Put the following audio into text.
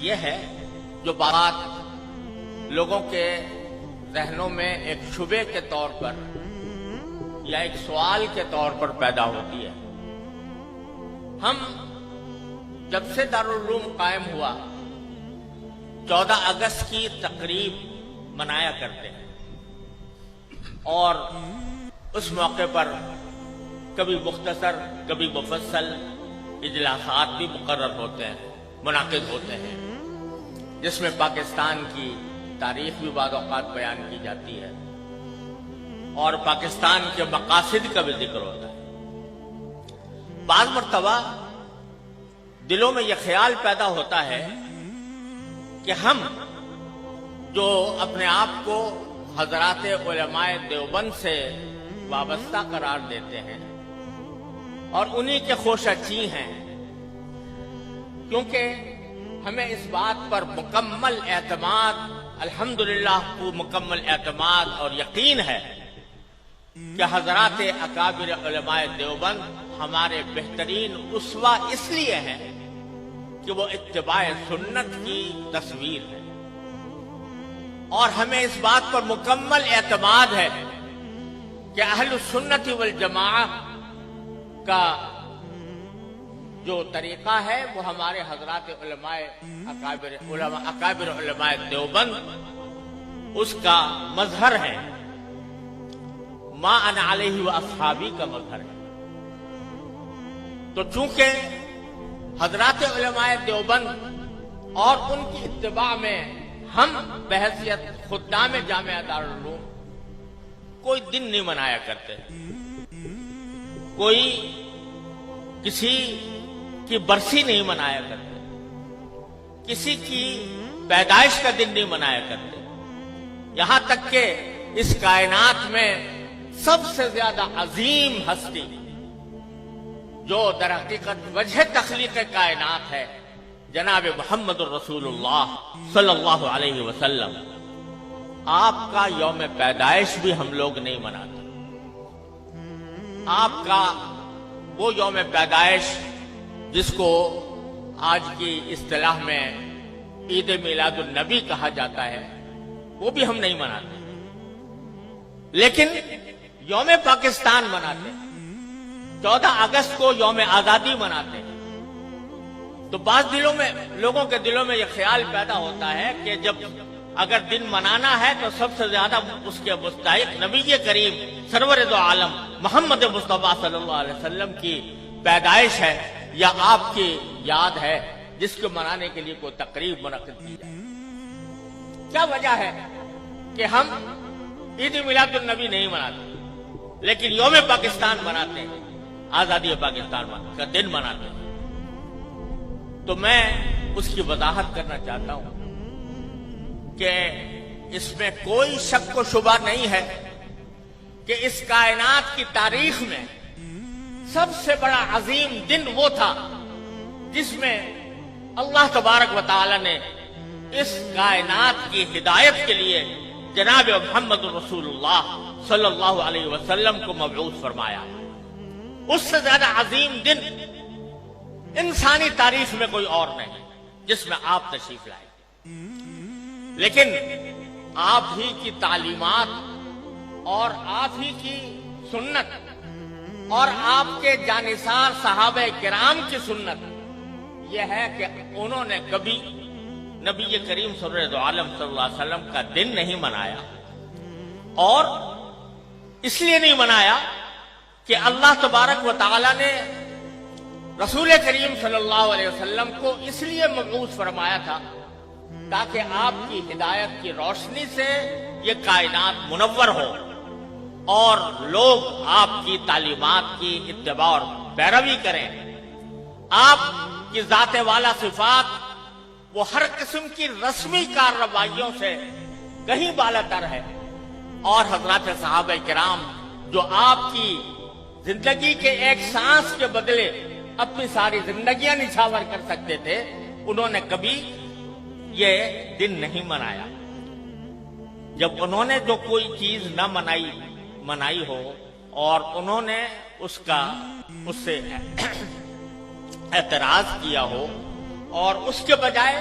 یہ ہے جو بات لوگوں کے ذہنوں میں ایک شبے کے طور پر یا ایک سوال کے طور پر پیدا ہوتی ہے۔ ہم جب سے دارالعلوم قائم ہوا 14 اگست کی تقریب منایا کرتے ہیں اور اس موقع پر کبھی مختصر کبھی مفصل اجلاسات بھی مقرر ہوتے ہیں، منعقد ہوتے ہیں، جس میں پاکستان کی تاریخ بھی بعض اوقات بیان کی جاتی ہے اور پاکستان کے مقاصد کا بھی ذکر ہوتا ہے۔ بعض مرتبہ دلوں میں یہ خیال پیدا ہوتا ہے کہ ہم جو اپنے آپ کو حضرات علماء دیوبند سے وابستہ قرار دیتے ہیں اور انہی کے خوشچی ہیں، کیونکہ ہمیں اس بات پر مکمل اعتماد، الحمدللہ مکمل اعتماد اور یقین ہے کہ حضرات اکابر علماء دیوبند ہمارے بہترین اسوہ اس لیے ہیں کہ وہ اتباع سنت کی تصویر ہے، اور ہمیں اس بات پر مکمل اعتماد ہے کہ اہل السنت والجماعہ کا جو طریقہ ہے وہ ہمارے حضرات علماء اکابر علماء دیوبند اس کا مظہر ہے، ما انا علیہ و اصحابی کا مظہر ہے۔ تو چونکہ حضرات علماء دیوبند اور ان کی اتباع میں ہم بحیثیت خدام جامعہ دارالعلوم کوئی دن نہیں منایا کرتے، کوئی کسی کی برسی نہیں منایا کرتے، کسی کی پیدائش کا دن نہیں منایا کرتے، یہاں تک کہ اس کائنات میں سب سے زیادہ عظیم ہستی جو در حقیقت وجہ تخلیق کائنات ہے، جناب محمد الرسول اللہ صلی اللہ علیہ وسلم، آپ کا یوم پیدائش بھی ہم لوگ نہیں مناتے۔ آپ کا وہ یوم پیدائش جس کو آج کی اصطلاح میں عید میلاد النبی کہا جاتا ہے، وہ بھی ہم نہیں مناتے، لیکن یوم پاکستان مناتے ہیں، 14 اگست کو یوم آزادی مناتے ہیں۔ تو بعض لوگوں کے دلوں میں یہ خیال پیدا ہوتا ہے کہ جب اگر دن منانا ہے تو سب سے زیادہ اس کے مستحق نبی کریم سرور دو عالم محمد مصطفیٰ صلی اللہ علیہ وسلم کی پیدائش ہے یا آپ کی یاد ہے، جس کو منانے کے لیے کوئی تقریب منعقد کی جائے۔ کیا وجہ ہے کہ ہم عید میلاد النبی نہیں مناتے لیکن یوم پاکستان مناتے ہیں، آزادی پاکستان کا دن مناتے ہیں؟ تو میں اس کی وضاحت کرنا چاہتا ہوں کہ اس میں کوئی شک و شبہ نہیں ہے کہ اس کائنات کی تاریخ میں سب سے بڑا عظیم دن وہ تھا جس میں اللہ تبارک و تعالی نے اس کائنات کی ہدایت کے لیے جناب محمد رسول اللہ صلی اللہ علیہ وسلم کو مبعوث فرمایا۔ اس سے زیادہ عظیم دن انسانی تاریخ میں کوئی اور نہیں جس میں آپ تشریف لائے، لیکن آپ ہی کی تعلیمات اور آپ ہی کی سنت اور آپ کے جانثار صحابہ کرام کی سنت یہ ہے کہ انہوں نے کبھی نبی کریم سرور دو عالم صلی اللہ علیہ وسلم کا دن نہیں منایا، اور اس لیے نہیں منایا کہ اللہ تبارک و تعالی نے رسول کریم صلی اللہ علیہ وسلم کو اس لیے مبعوث فرمایا تھا تاکہ آپ کی ہدایت کی روشنی سے یہ کائنات منور ہو اور لوگ آپ کی تعلیمات کی اتباع اور پیروی کریں۔ آپ کی ذات والا صفات وہ ہر قسم کی رسمی کارروائیوں سے کہیں بالاتر ہے، اور حضرات صحابہ کرام جو آپ کی زندگی کے ایک سانس کے بدلے اپنی ساری زندگیاں نچھاور کر سکتے تھے، انہوں نے کبھی یہ دن نہیں منایا۔ جب انہوں نے جو کوئی چیز نہ منائی ہو اور انہوں نے اس سے اعتراض کیا ہو اور اس کے بجائے